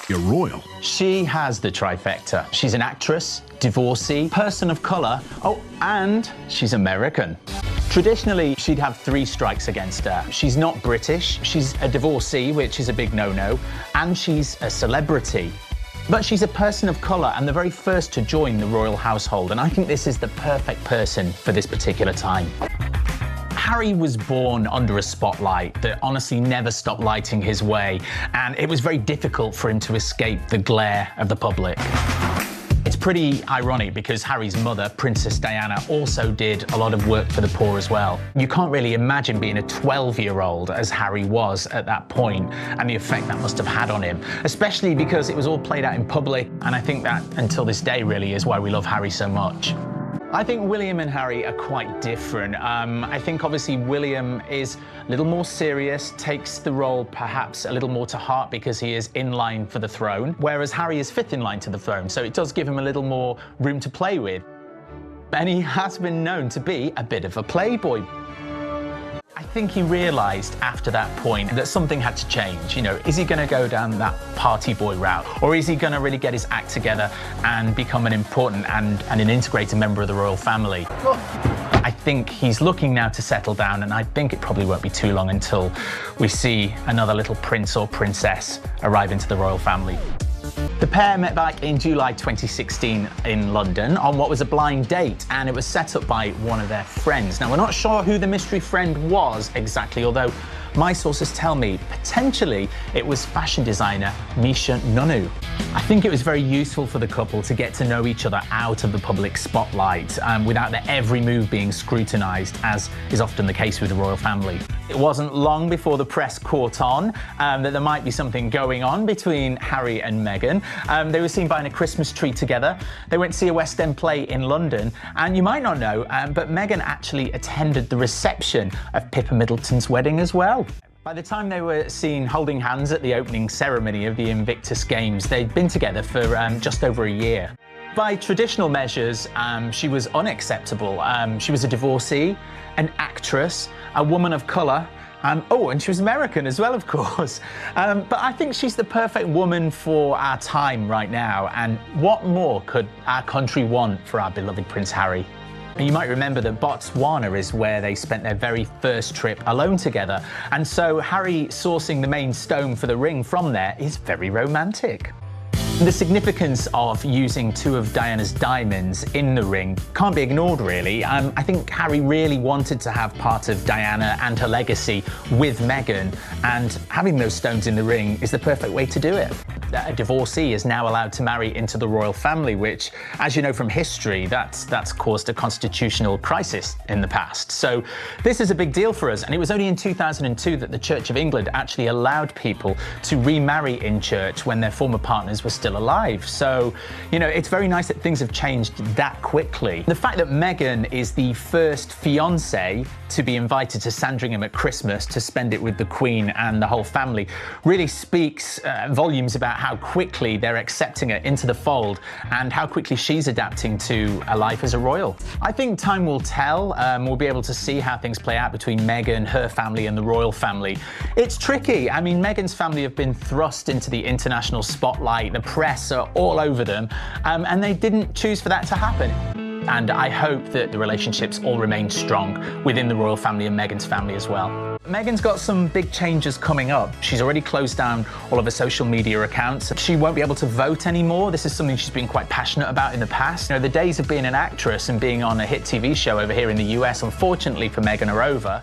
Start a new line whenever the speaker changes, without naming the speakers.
You're royal.
She has the trifecta. She's an actress, divorcee, person of colour, oh, and she's American. Traditionally, she'd have 3 strikes against her. She's not British, she's a divorcee, which is a big no-no, and she's a celebrity. But she's a person of colour and the very first to join the royal household, and I think this is the perfect person for this particular time. Harry was born under a spotlight that honestly never stopped lighting his way, and it was very difficult for him to escape the glare of the public. It's pretty ironic because Harry's mother, Princess Diana, also did a lot of work for the poor as well. You can't really imagine being a 12-year-old as Harry was at that point and the effect that must have had on him, especially because it was all played out in public, and I think that until this day really is why we love Harry so much. I think William and Harry are quite different. I think obviously William is a little more serious, takes the role perhaps a little more to heart because he is in line for the throne, whereas Harry is 5th in line to the throne, so it does give him a little more room to play with. And he has been known to be a bit of a playboy. I think he realised after that point that something had to change. You know, is he going to go down that party boy route, or is he going to really get his act together and become an important and an integrated member of the royal family? I think he's looking now to settle down, and I think it probably won't be too long until we see another little prince or princess arrive into the royal family. The pair met back in July 2016 in London on what was a blind date, and it was set up by one of their friends. Now, we're not sure who the mystery friend was exactly, although my sources tell me potentially it was fashion designer Misha Nunnu. I think it was very useful for the couple to get to know each other out of the public spotlight without their every move being scrutinised, as is often the case with the royal family. It wasn't long before the press caught on that there might be something going on between Harry and Meghan. They were seen buying a Christmas tree together. They went to see a West End play in London, and you might not know, but Meghan actually attended the reception of Pippa Middleton's wedding as well. By the time they were seen holding hands at the opening ceremony of the Invictus Games, they'd been together for just over a year. By traditional measures, she was unacceptable. She was a divorcee, an actress, a woman of colour, and she was American as well, of course. But I think she's the perfect woman for our time right now, and what more could our country want for our beloved Prince Harry? You might remember that Botswana is where they spent their very first trip alone together, and so Harry sourcing the main stone for the ring from there is very romantic. The significance of using 2 of Diana's diamonds in the ring can't be ignored, really. I think Harry really wanted to have part of Diana and her legacy with Meghan, and having those stones in the ring is the perfect way to do it. A divorcee is now allowed to marry into the royal family, which, as you know from history, that's caused a constitutional crisis in the past. So this is a big deal for us, and it was only in 2002 that the Church of England actually allowed people to remarry in church when their former partners were still alive. So, you know, it's very nice that things have changed that quickly. The fact that Meghan is the first fiancée to be invited to Sandringham at Christmas to spend it with the Queen and the whole family really speaks volumes about how quickly they're accepting her into the fold and how quickly she's adapting to a life as a royal. I think time will tell. We'll be able to see how things play out between Meghan, her family, and the royal family. It's tricky. I mean, Meghan's family have been thrust into the international spotlight. The press are all over them, and they didn't choose for that to happen. And I hope that the relationships all remain strong within the royal family and Meghan's family as well. Meghan's got some big changes coming up. She's already closed down all of her social media accounts. She won't be able to vote anymore. This is something she's been quite passionate about in the past. You know, the days of being an actress and being on a hit TV show over here in the US, unfortunately for Meghan, are over.